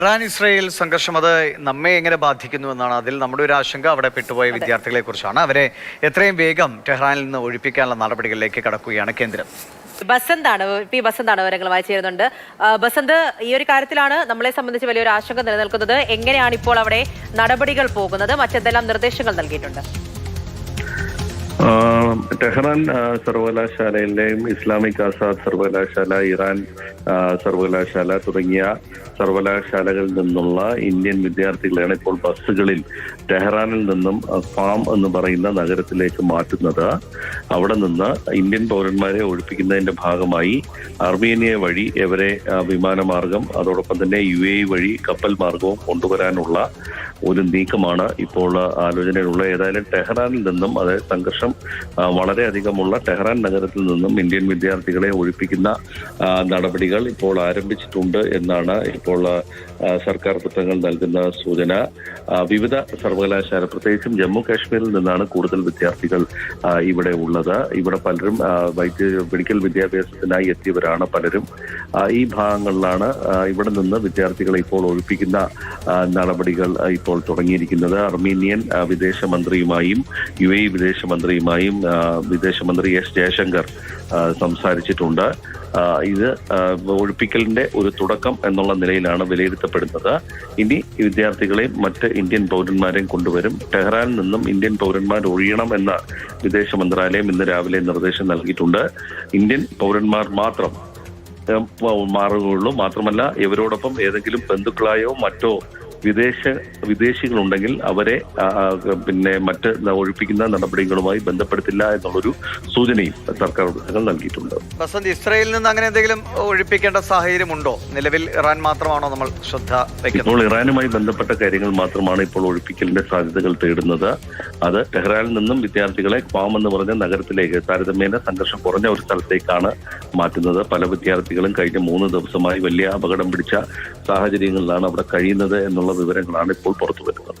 Iran Israel സംഘർഷം അത് നമ്മെ എങ്ങനെ ബാധിക്കുന്നു എന്നാണ്. അതിൽ നമ്മുടെ ഒരു ആശങ്ക അവിടെ പെട്ടുപോയ വിദ്യാർത്ഥികളെ കുറിച്ചാണ്. അവരെ എത്രയും വേഗം ടെഹ്റാനിൽ നിന്ന് ഒഴിപ്പിക്കാനുള്ള നടപടികളിലേക്ക് കടക്കുകയാണ് കേന്ദ്രം. ബസന്താണ് വിവരങ്ങളുമായി ചേരുന്നുണ്ട്. ബസന്ത്, ഈ ഒരു കാര്യത്തിലാണ് നമ്മളെ സംബന്ധിച്ച് വലിയൊരു ആശങ്ക നിലനിൽക്കുന്നത്. എങ്ങനെയാണ് ഇപ്പോൾ അവിടെ നടപടികൾ പോകുന്നത്? മറ്റെന്തെല്ലാം നിർദ്ദേശങ്ങൾ നൽകിയിട്ടുണ്ട്? ടെഹ്റാൻ സർവകലാശാലയിലെയും ഇസ്ലാമിക് ആസാദ് സർവകലാശാല, ഇറാൻ സർവകലാശാല തുടങ്ങിയ സർവകലാശാലകളിൽ നിന്നുള്ള ഇന്ത്യൻ വിദ്യാർത്ഥികളെയാണ് ഇപ്പോൾ ബസ്സുകളിൽ ടെഹ്റാനിൽ നിന്നും ഫാം എന്ന് പറയുന്ന നഗരത്തിലേക്ക് മാറ്റുന്നത്. അവിടെ നിന്ന് ഇന്ത്യൻ പൗരന്മാരെ ഒഴിപ്പിക്കുന്നതിന്റെ ഭാഗമായി അർമേനിയ വഴി ഇവരെ വിമാനമാർഗം അതോടൊപ്പം തന്നെ UAE വഴി കപ്പൽ മാർഗവും കൊണ്ടുവരാനുള്ള ഒരു നീക്കമാണ് ഇപ്പോൾ ആലോചനയിലുള്ള. ഏതായാലും ടെഹ്റാനിൽ നിന്നും, അതായത് സംഘർഷം വളരെയധികമുള്ള ടെഹ്റാൻ നഗരത്തിൽ നിന്നും ഇന്ത്യൻ വിദ്യാർത്ഥികളെ ഒഴിപ്പിക്കുന്ന നടപടികൾ ഇപ്പോൾ ആരംഭിച്ചിട്ടുണ്ട് എന്നാണ് ഇപ്പോൾ സർക്കാർ വൃത്തങ്ങൾ നൽകുന്ന സൂചന. വിവിധ സർവകലാശാല, പ്രത്യേകിച്ചും ജമ്മു കാശ്മീരിൽ നിന്നാണ് കൂടുതൽ വിദ്യാർത്ഥികൾ ഇവിടെ ഉള്ളത്. ഇവിടെ പലരും മെഡിക്കൽ വിദ്യാഭ്യാസത്തിനായി എത്തിയവരാണ് പലരും. ഈ ഭാഗങ്ങളിലാണ് ഇവിടെ നിന്ന് വിദ്യാർത്ഥികളെ ഇപ്പോൾ ഒഴിപ്പിക്കുന്ന നടപടികൾ ഇപ്പോൾ തുടങ്ങിയിരിക്കുന്നത്. അർമീനിയൻ വിദേശമന്ത്രിയുമായും UAE വിദേശമന്ത്രിയുമായും വിദേശമന്ത്രി S. ജയശങ്കർ സംസാരിച്ചിട്ടുണ്ട്. ഇത് ഒഴിപ്പിക്കലിന്റെ ഒരു തുടക്കം എന്നുള്ള നിലയിലാണ് വിലയിരുത്തപ്പെടുന്നത്. ഇനി വിദ്യാർത്ഥികളെയും മറ്റ് ഇന്ത്യൻ പൗരന്മാരെയും കൊണ്ടുവരും. ടെഹ്റാനിൽ നിന്നും ഇന്ത്യൻ പൗരന്മാർ ഒഴിയണം എന്ന വിദേശ മന്ത്രാലയം ഇന്ന് രാവിലെ നിർദ്ദേശം നൽകിയിട്ടുണ്ട്. ഇന്ത്യൻ പൗരന്മാർ മാത്രം മാറുകയുള്ളൂ. മാത്രമല്ല, ഇവരോടൊപ്പം ഏതെങ്കിലും ബന്ധുക്കളായോ മറ്റോ വിദേശികളുണ്ടെങ്കിൽ അവരെ മറ്റ് ഒഴിപ്പിക്കുന്ന നടപടികളുമായി ബന്ധപ്പെടുത്തില്ല എന്നുള്ളൊരു സൂചനയും സർക്കാർ വൃത്തങ്ങൾ നൽകിയിട്ടുണ്ട്. ബസന്ത്, ഇസ്രയേലിൽ നിന്ന് അങ്ങനെ എന്തെങ്കിലും ഒഴിപ്പിക്കേണ്ട സാഹചര്യമുണ്ടോ? നിലവിൽ ഇറാൻ മാത്രമാണോ നമ്മൾ ശ്രദ്ധ വയ്ക്കുന്നത്? ഇപ്പോൾ ഇറാനുമായി ബന്ധപ്പെട്ട കാര്യങ്ങൾ മാത്രമാണ് ഇപ്പോൾ ഒഴിപ്പിക്കലിന്റെ സാധ്യതകൾ തേടുന്നത്. അത് ടെഹ്റാനിൽ നിന്നും വിദ്യാർത്ഥികളെ ക്വാം എന്ന് പറഞ്ഞ നഗരത്തിലേക്ക്, താരതമ്യേന സംഘർഷം കുറഞ്ഞ ഒരു സ്ഥലത്തേക്കാണ് മാറ്റുന്നത്. പല വിദ്യാർത്ഥികളും കഴിഞ്ഞ 3 ദിവസമായി വലിയ അപകടം പിടിച്ച സാഹചര്യങ്ങളിലാണ് അവിടെ കഴിയുന്നത് എന്നുള്ള വിവരങ്ങളാണ് ഇപ്പോൾ പുറത്തു വരുന്നത്.